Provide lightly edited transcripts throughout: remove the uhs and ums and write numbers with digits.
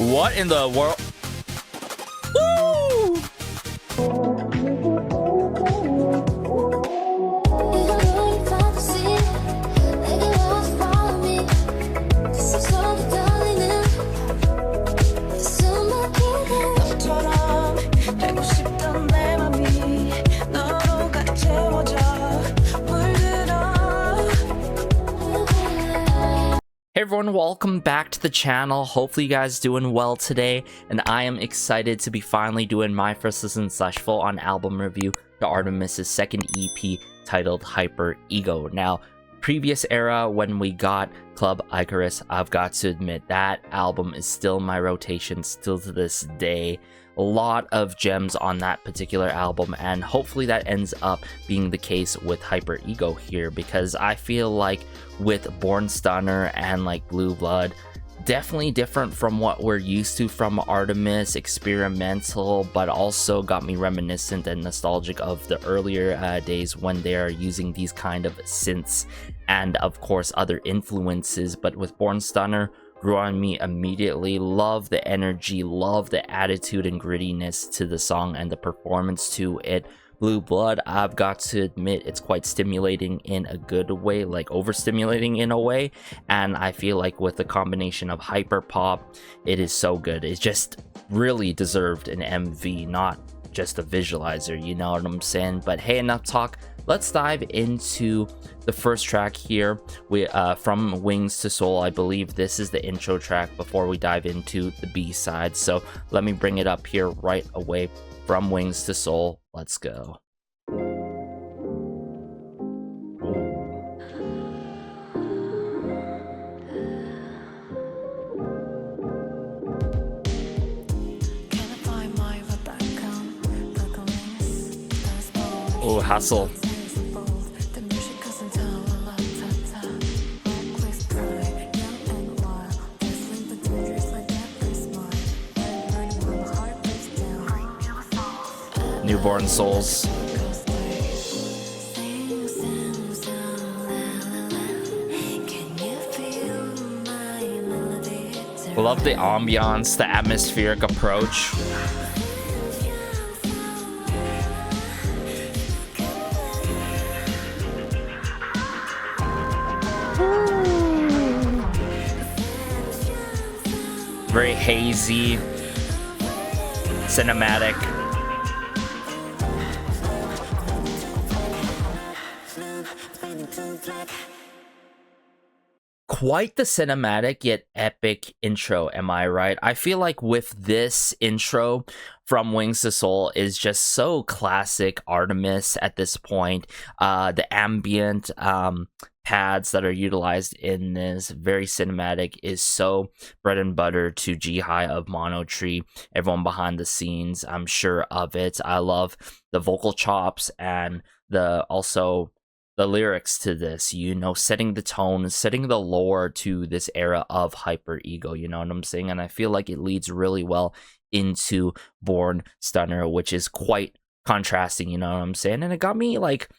What in the world? Woo! Hey everyone, welcome back to the channel. Hopefully you guys doing well today, and I am excited to be finally doing my first listen / full on album review to ARTMS' second EP titled Hyper Ego. Now, previous era when we got Club Icarus, I've got to admit that album is still in my rotation, still to this day. A lot of gems on that particular album, and hopefully that ends up being the case with Hyper Ego here, because I feel like with Born Stunner and like Blue Blood, definitely different from what we're used to from ARTMS, experimental, but also got me reminiscent and nostalgic of the earlier days when they are using these kind of synths and of course other influences. But with Born Stunner, grew on me immediately. Love the energy, love the attitude and grittiness to the song and the performance to it. Blue Blood, I've got to admit, it's quite stimulating in a good way, like overstimulating in a way, and I feel like with the combination of hyper pop, it is so good. It just really deserved an MV, not just a visualizer, you know what I'm saying? But hey, enough talk. Let's dive into the first track here. We From Wings to Soul. I believe this is the intro track before we dive into the B-side. So let me bring it up here right away. From Wings to Soul. Let's go. Oh, hustle. Newborn Souls. Love the ambiance, the atmospheric approach. Very hazy, cinematic. Quite the cinematic yet epic intro, am I right? I feel like with this intro, From Wings to Soul is just so classic ARTMS at this point. The ambient pads that are utilized in this, very cinematic, is so bread and butter to G-High of Mono Tree. Everyone behind the scenes, I'm sure of it. I love the vocal chops and also the lyrics to this, you know, setting the tone, setting the lore to this era of Hyper Ego, you know what I'm saying? And I feel like it leads really well into Born Stunner, which is quite contrasting, you know what I'm saying? And it got me like,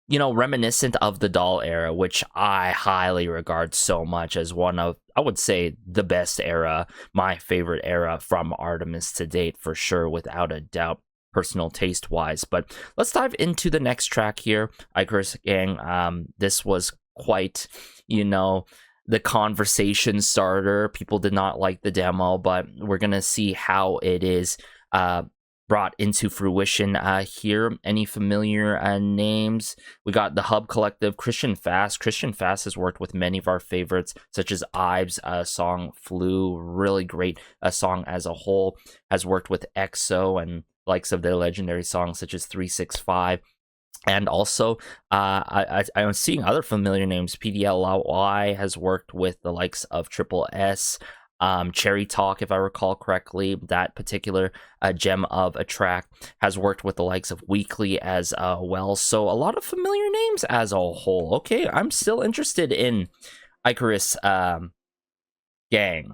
you know, reminiscent of the Doll era, which I highly regard so much as one of, I would say, the best era, my favorite era from ARTMS to date, for sure, without a doubt, personal taste wise. But let's dive into the next track here, Icarus Gang. This was quite, you know, the conversation starter. People did not like the demo, but we're gonna see how it is brought into fruition here. Any familiar names? We got the Hub Collective, Christian Fast. Christian Fast has worked with many of our favorites, such as Ives' song Flu, really great song as a whole. Has worked with EXO and likes of their legendary songs such as 365. And also, I'm seeing other familiar names. PDLY has worked with the likes of Triple S. Cherry Talk, if I recall correctly, that particular gem of a track, has worked with the likes of Weekly as well. So a lot of familiar names as a whole. Okay, I'm still interested in Icarus Gang.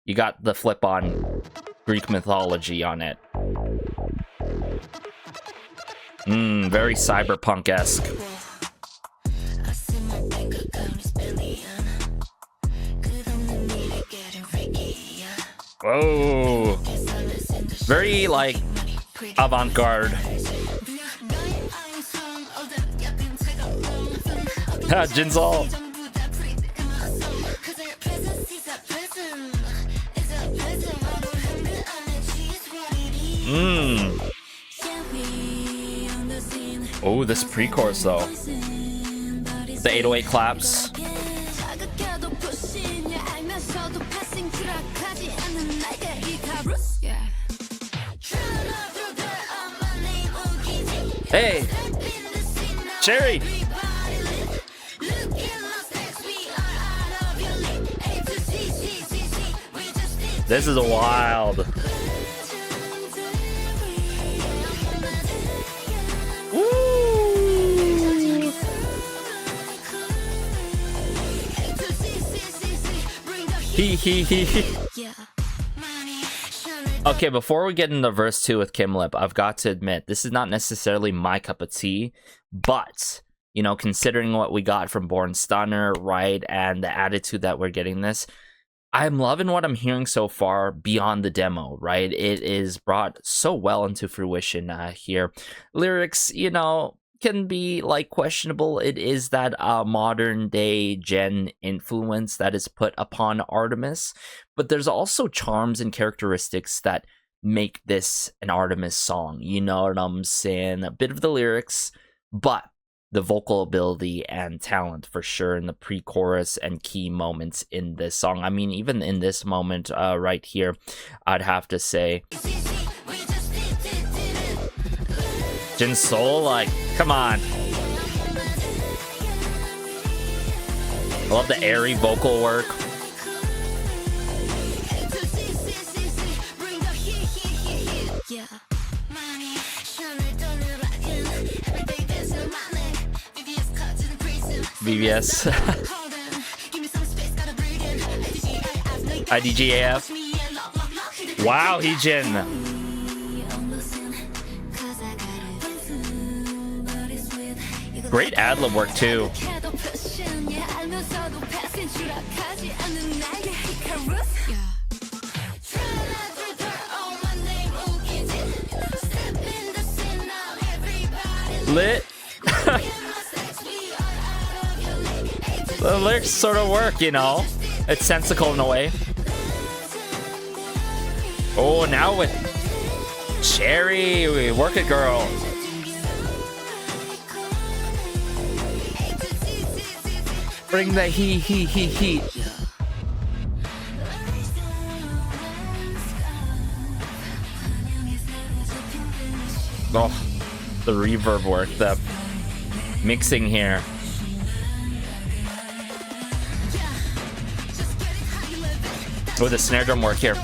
You got the flip on Greek mythology on it. Very cyberpunk-esque. Oh, very like avant-garde. Jinsol. Oh, this pre-chorus though. The 808 claps. Hey, Cherry. This is wild. Woo! He. Okay, before we get into verse 2 with Kim Lip, I've got to admit, this is not necessarily my cup of tea, but, you know, considering what we got from Born Stunner, right, and the attitude that we're getting this, I'm loving what I'm hearing so far beyond the demo, right? It is brought so well into fruition here. Lyrics, you know, can be like questionable. It is that modern day gen influence that is put upon ARTMS, but there's also charms and characteristics that make this an ARTMS song. You know what I'm saying? A bit of the lyrics, but the vocal ability and talent for sure in the pre-chorus and key moments in this song. I mean, even in this moment right here, I'd have to say Jinsol, like, come on. I love the airy vocal work. VBS. IDGAF. Wow, Heejin. Great ad-lib work too. Lit. The lyrics sort of work, you know. It's sensical in a way. Oh, now with Cherry, work it, girl. Bring the heat. Oh, the reverb work, the mixing here. Oh, the snare drum work here.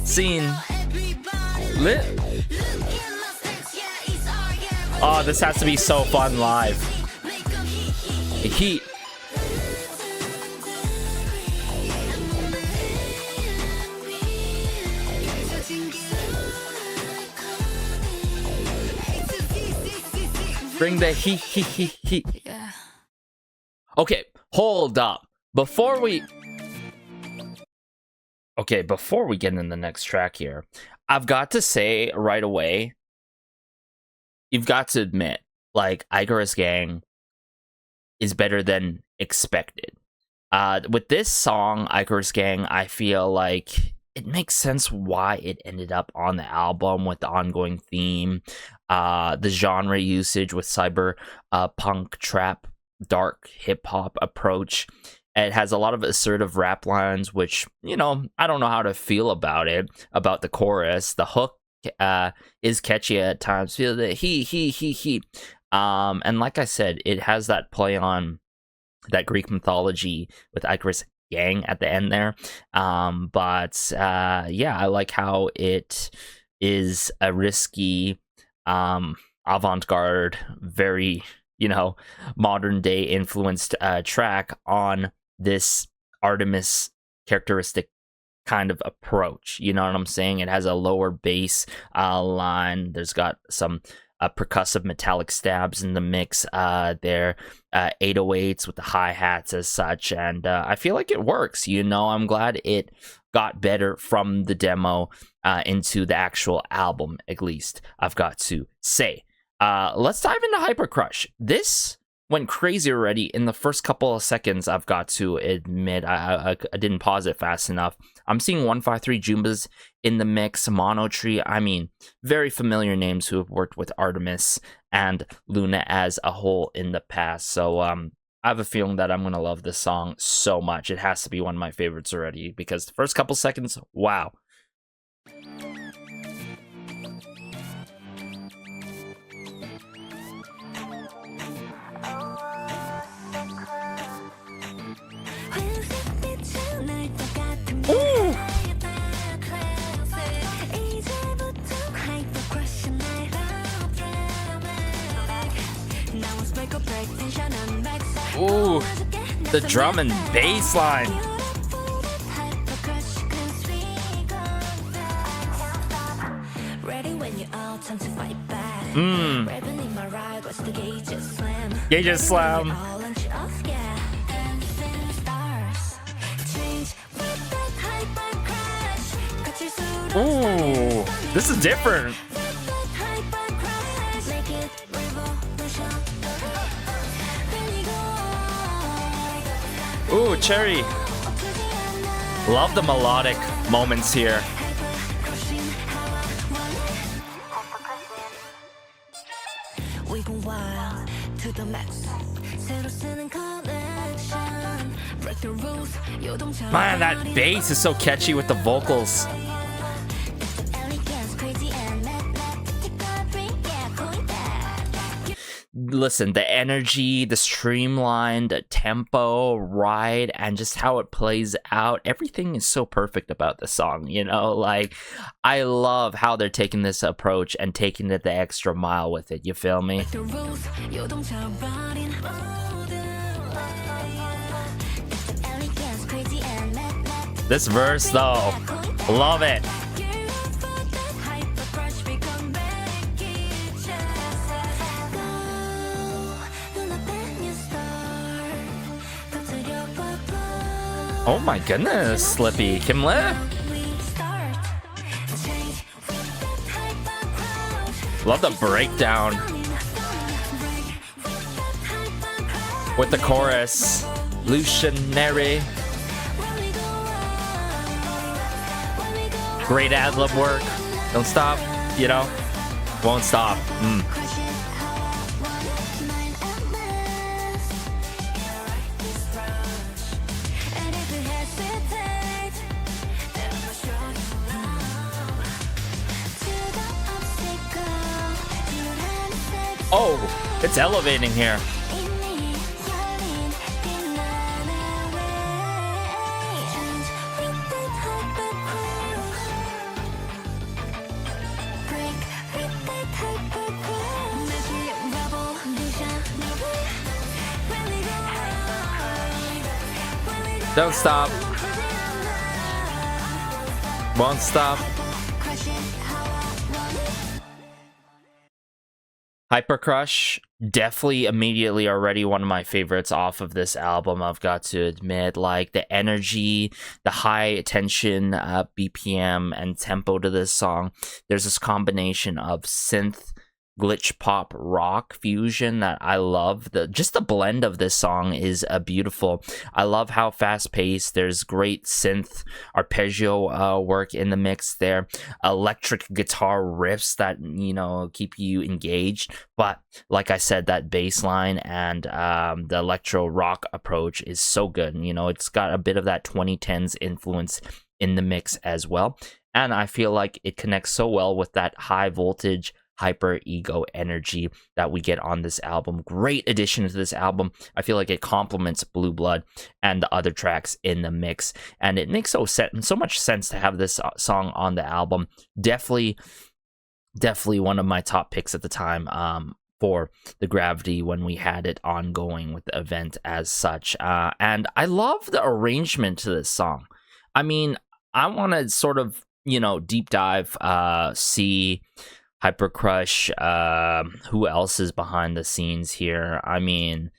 Scene. Lit. Oh, this has to be so fun live. The heat. Bring the heat. Okay, hold up. Before we get in the next track here, I've got to say right away, you've got to admit, like, Icarus Gang is better than expected. With this song, Icarus Gang, I feel like it makes sense why it ended up on the album with the ongoing theme, the genre usage with cyber punk, trap, dark hip-hop approach. It has a lot of assertive rap lines, which, you know, I don't know how to feel about it, about the chorus. The hook is catchy at times. Feel the he. And like I said, it has that play on that Greek mythology with Icarus Gang at the end there. Yeah, I like how it is a risky, avant-garde, very, you know, modern day influenced track on this ARTMS characteristic kind of approach. You know what I'm saying? It has a lower bass line. There's got some percussive metallic stabs in the mix there, 808s with the hi-hats as such, and I feel like it works. You know, I'm glad it got better from the demo into the actual album, at least, I've got to say. Let's dive into Hyper Crush. This went crazy already in the first couple of seconds, I've got to admit. I didn't pause it fast enough. I'm seeing 153 Jumbas in the mix, Mono Tree. I mean, very familiar names who have worked with ARTMS and Luna as a whole in the past. So I have a feeling that I'm going to love this song so much. It has to be one of my favorites already because the first couple seconds, wow. Ooh, the drum and bass line. Gauge slam. Ooh, this is different. Ooh, Cherry. Love the melodic moments here. Man, that bass is so catchy with the vocals. Listen, the energy, the streamlined tempo, ride, and just how it plays out, everything is so perfect about the song, you know? Like, I love how they're taking this approach and taking it the extra mile with it, you feel me? This verse, though, love it. Oh my goodness, Slippy. Kimle? Love the breakdown with the chorus. Lucianary. Great ad-lib work. Don't stop, you know? Won't stop. Oh, it's elevating here. Don't stop. Won't stop. Hyper Crush, definitely immediately already one of my favorites off of this album, I've got to admit. Like, the energy, the high tension BPM and tempo to this song. There's this combination of synth, glitch pop, rock fusion that I love. Just the blend of this song is beautiful. I love how fast paced. There's great synth arpeggio work in the mix there. Electric guitar riffs that, you know, keep you engaged. But like I said, that bass line and the electro rock approach is so good. You know, it's got a bit of that 2010s influence in the mix as well. And I feel like it connects so well with that high voltage hyper ego energy that we get on this album. Great addition to this album. I feel like it complements Blue Blood and the other tracks in the mix, and it makes so much sense to have this song on the album. Definitely one of my top picks at the time for the Gravity when we had it ongoing with the event as such. And I love the arrangement to this song. I mean, I want to sort of, you know, deep dive, see Hyper Crush, who else is behind the scenes here. I mean,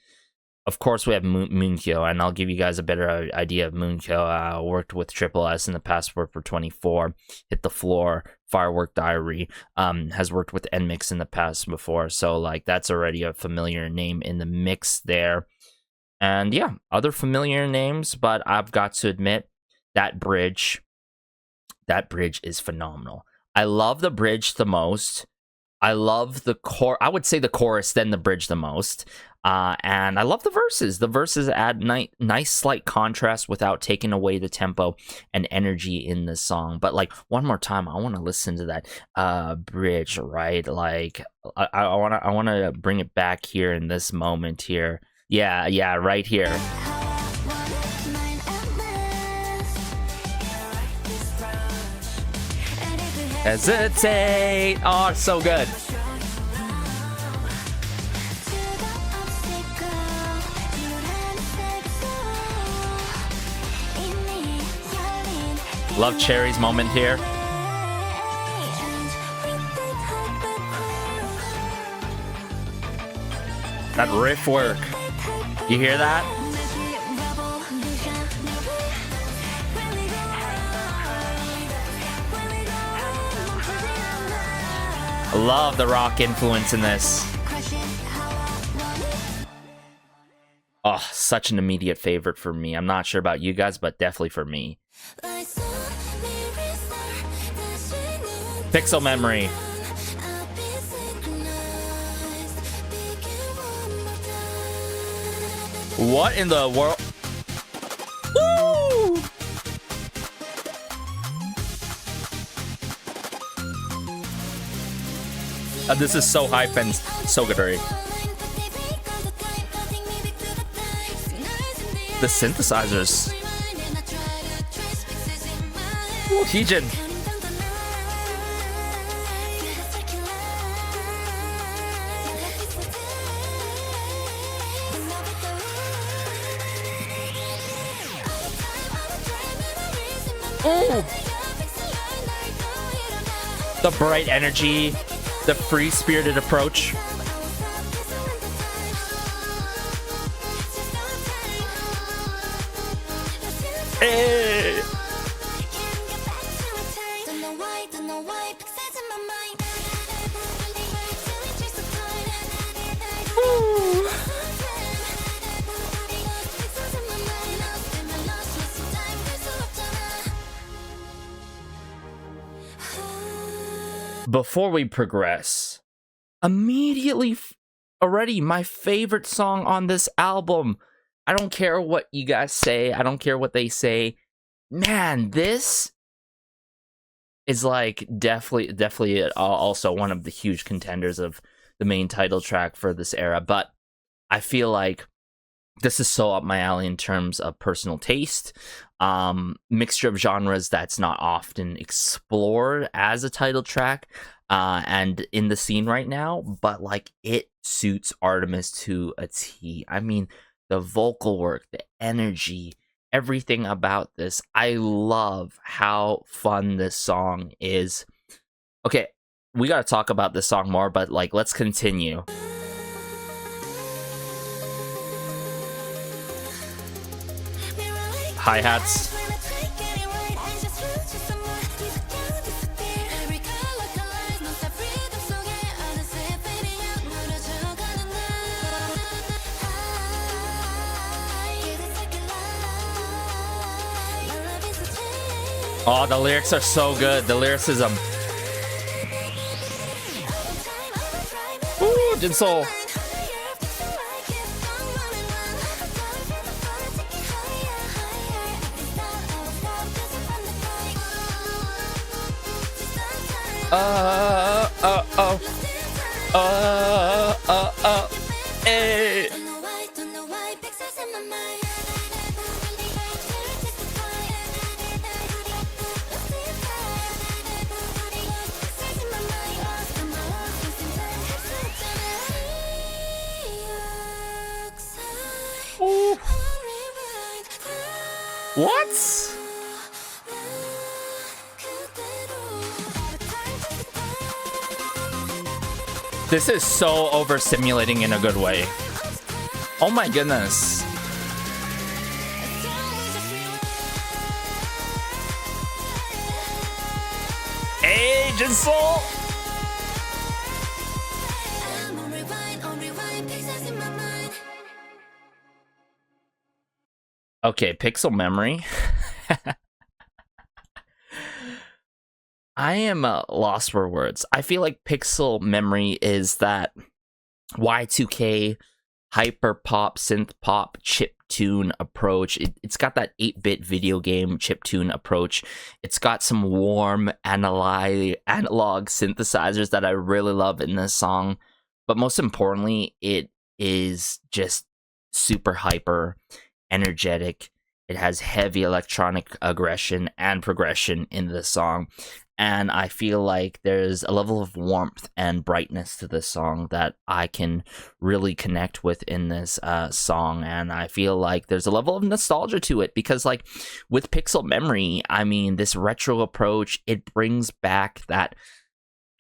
of course we have Moonkyo, and I'll give you guys a better idea of Moonkyo. Worked with Triple S in the past, worked for 24, Hit the Floor, Firework Diary, has worked with NMIX in the past before, so like that's already a familiar name in the mix there. And yeah, other familiar names, but I've got to admit, that bridge is phenomenal. I love the bridge the most. I love the I would say the chorus, then the bridge the most. And I love the verses. The verses add nice slight contrast without taking away the tempo and energy in the song. But like one more time, I want to listen to that bridge, right? Like I want to bring it back here in this moment here. Yeah, right here. Hesitate. Oh, it's so good. Love Cherry's moment here. That riff work. You hear that? I love the rock influence in this. Oh, such an immediate favorite for me. I'm not sure about you guys, but definitely for me. Pixel Memory. What in the world? Woo! This is so hype and so good already. The synthesizers. Ooh, Heejin. Ooh. The bright energy, the free-spirited approach. Hey. Ooh. Before we progress, immediately already my favorite song on this album. I don't care what you guys say. I don't care what they say. Man, this is like definitely also one of the huge contenders of the main title track for this era. But I feel like this is so up my alley in terms of personal taste. Mixture of genres that's not often explored as a title track and in the scene right now, but like it suits ARTMS to a T. I mean, the vocal work, the energy, everything about this. I love how fun this song is. Okay, we gotta talk about this song more, but like let's continue. Hi-hats. Oh, the lyrics are so good. The lyricism. Ooh, Jinsol. Hey. Ooh. What? This is so overstimulating in a good way. Oh my goodness. Age and soul. Okay, pixel memory. I am lost for words. I feel like pixel memory is that Y2K hyper pop, synth pop, chiptune approach. It's got that 8-bit video game chiptune approach. It's got some warm analog synthesizers that I really love in this song. But most importantly, it is just super hyper energetic. It has heavy electronic aggression and progression in the song. And I feel like there's a level of warmth and brightness to this song that I can really connect with in this song. And I feel like there's a level of nostalgia to it because, like, with pixel memory, I mean, this retro approach, it brings back that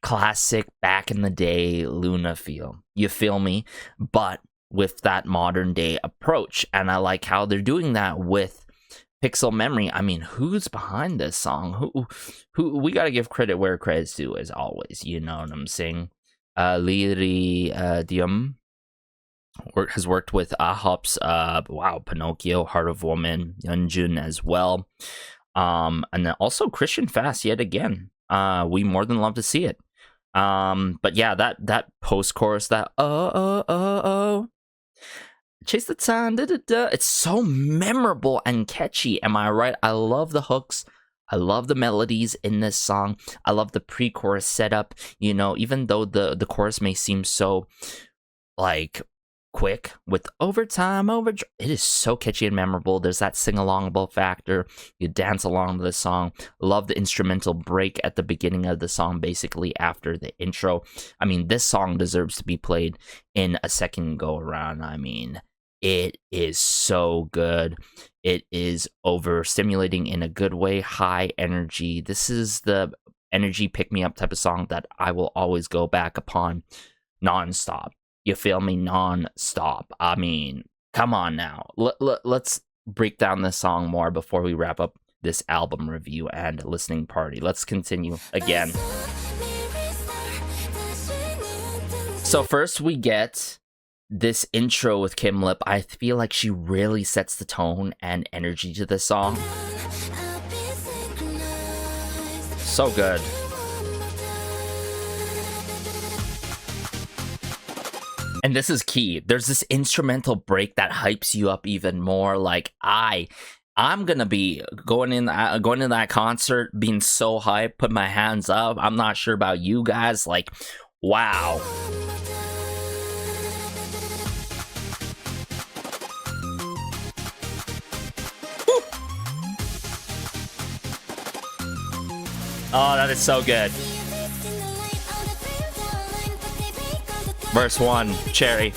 classic back in the day Luna feel. You feel me? But with that modern day approach. And I like how they're doing that with pixel memory. I mean, who's behind this song? Who we gotta give credit where credit's due, as always. You know what I'm saying? Leigh has worked with Hop's Pinocchio, Heart of Woman, Yeonjun as well. And then also Christian Fast yet again. We more than love to see it. But yeah, that post chorus, that chase the time, it's so memorable and catchy. Am I right? I love the hooks. I love the melodies in this song. I love the pre-chorus setup. You know, even though the chorus may seem so like quick with overtime, it is so catchy and memorable. There's that sing-alongable factor. You dance along to the song. Love the instrumental break at the beginning of the song, basically after the intro. I mean, this song deserves to be played in a second go around. I mean, it is so good. It is overstimulating in a good way, high energy. This is the energy pick-me-up type of song that I will always go back upon non-stop. You feel me? Non-stop. I mean, come on now. Let's break down this song more before we wrap up this album review and listening party. Let's continue again. So first we get this intro with Kim Lip. I feel like she really sets the tone and energy to this song. So good. And this is key. There's this instrumental break that hypes you up even more. Like I'm gonna be going in to that concert being so hyped, put my hands up. I'm not sure about you guys. Like, wow. Oh, that is so good. Verse 1, Cherry.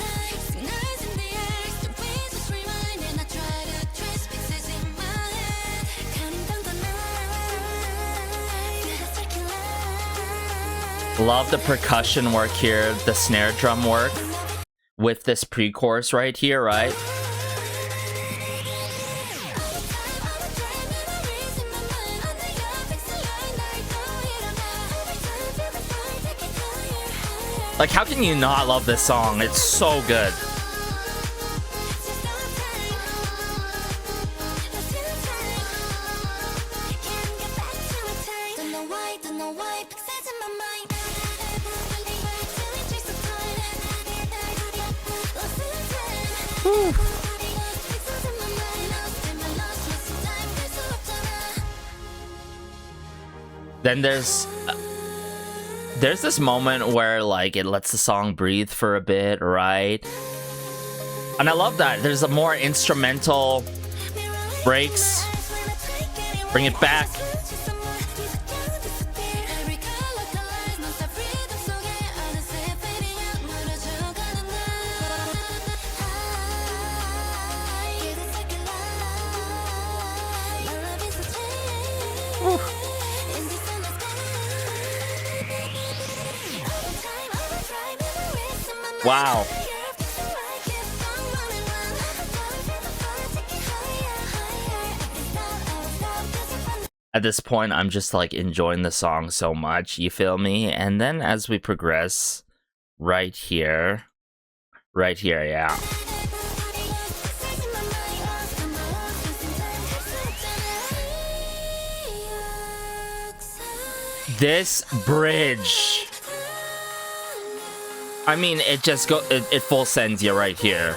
Love the percussion work here, the snare drum work with this pre-chorus right here, right? Like, how can you not love this song? It's so good. Whew. Then there's this moment where, like, it lets the song breathe for a bit, right? And I love that. There's a more instrumental breaks. Bring it back. Wow. At this point, I'm just like enjoying the song so much, you feel me? And then as we progress, right here, yeah. This bridge. I mean, it just it full sends you right here.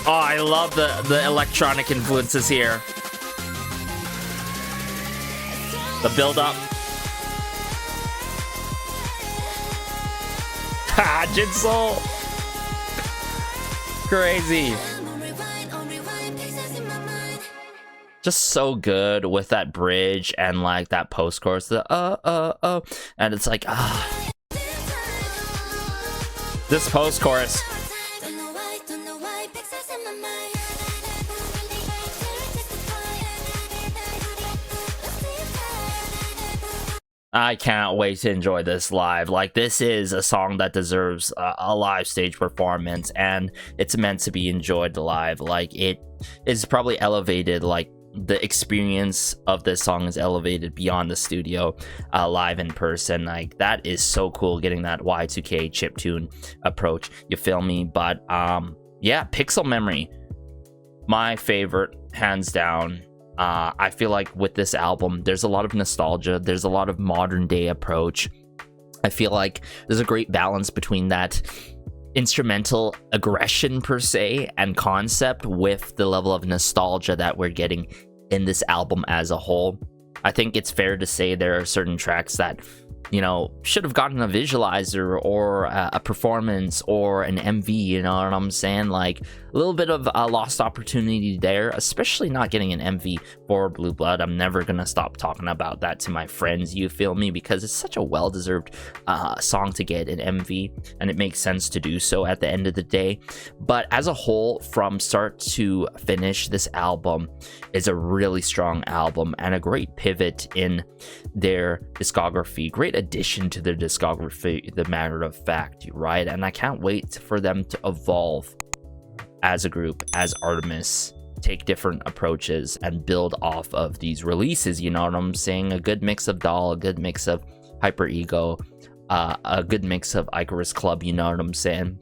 Oh, I love the electronic influences here. The build up. Ha, Jin-Soul. Crazy. Just so good with that bridge and like that post chorus, the and it's like this post chorus. I can't wait to enjoy this live. Like, this is a song that deserves a live stage performance, and it's meant to be enjoyed live. Like, it is probably elevated, like the experience of this song is elevated beyond the studio live in person. Like, that is so cool, getting that Y2K chiptune approach, you feel me? But yeah, Pixel Memory, my favorite, hands down. I feel like with this album, there's a lot of nostalgia, there's a lot of modern day approach. I feel like there's a great balance between that instrumental aggression per se and concept with the level of nostalgia that we're getting in this album as a whole. I think it's fair to say there are certain tracks that, you know, should have gotten a visualizer or a performance or an MV, you know what I'm saying? Like, a little bit of a lost opportunity there, especially not getting an MV for Blue Blood. I'm never gonna stop talking about that to my friends, you feel me? Because it's such a well-deserved song to get an MV, and it makes sense to do so at the end of the day. But as a whole, from start to finish, this album is a really strong album and a great pivot in their discography, great addition to their discography, the matter of fact, right? And I can't wait for them to evolve as a group, as ARTMS, take different approaches and build off of these releases, you know what I'm saying? A good mix of Doll, a good mix of Hyper Ego, a good mix of Icarus Club, you know what I'm saying?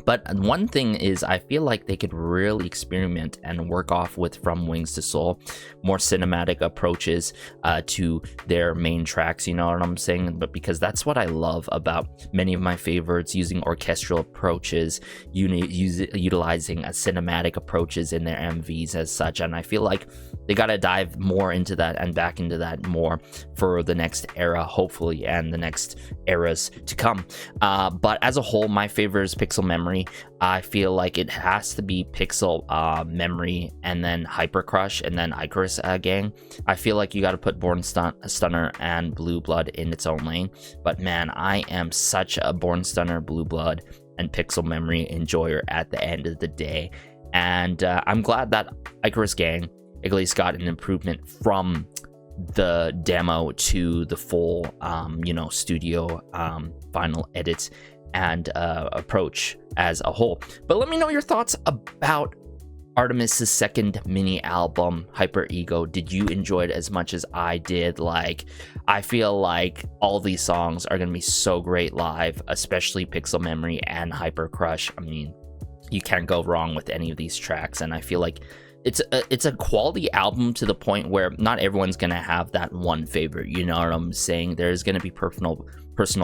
But one thing is, I feel like they could really experiment and work off with From Wings to Soul, more cinematic approaches to their main tracks, you know what I'm saying? But because that's what I love about many of my favorites, using orchestral approaches, utilizing cinematic approaches in their MVs as such. And I feel like they got to dive more into that and back into that more for the next era, hopefully, and the next eras to come. But as a whole, my favorite is Pixel Memory. I feel like it has to be Pixel Memory and then Hyper Crush and then Icarus Gang. I feel like you got to put Born Stunner and Blue Blood in its own lane. But man, I am such a Born Stunner, Blue Blood, and Pixel Memory enjoyer at the end of the day. And I'm glad that Icarus Gang at least got an improvement from the demo to the full, you know, studio final edits and approach as a whole. But let me know your thoughts about ARTMS's second mini album, Hyper Ego. Did you enjoy it as much as I did? Like, I feel like all these songs are gonna be so great live, especially Pixel Memory and Hyper Crush. I mean, you can't go wrong with any of these tracks, and I feel like it's a quality album to the point where not everyone's gonna have that one favorite, you know what I'm saying? There's gonna be personal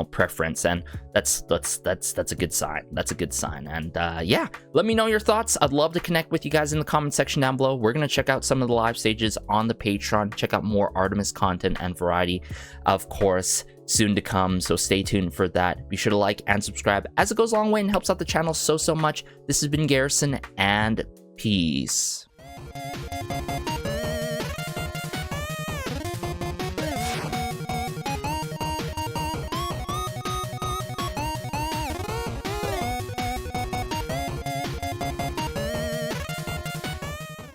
preference, and that's a good sign. That's a good sign. And yeah, let me know your thoughts. I'd love to connect with you guys in the comment section down below. We're gonna check out some of the live stages on the Patreon, check out more ARTMS content and variety, of course, soon to come, so stay tuned for that. Be sure to like and subscribe, as it goes a long way and helps out the channel so much. This has been Garrison, and peace.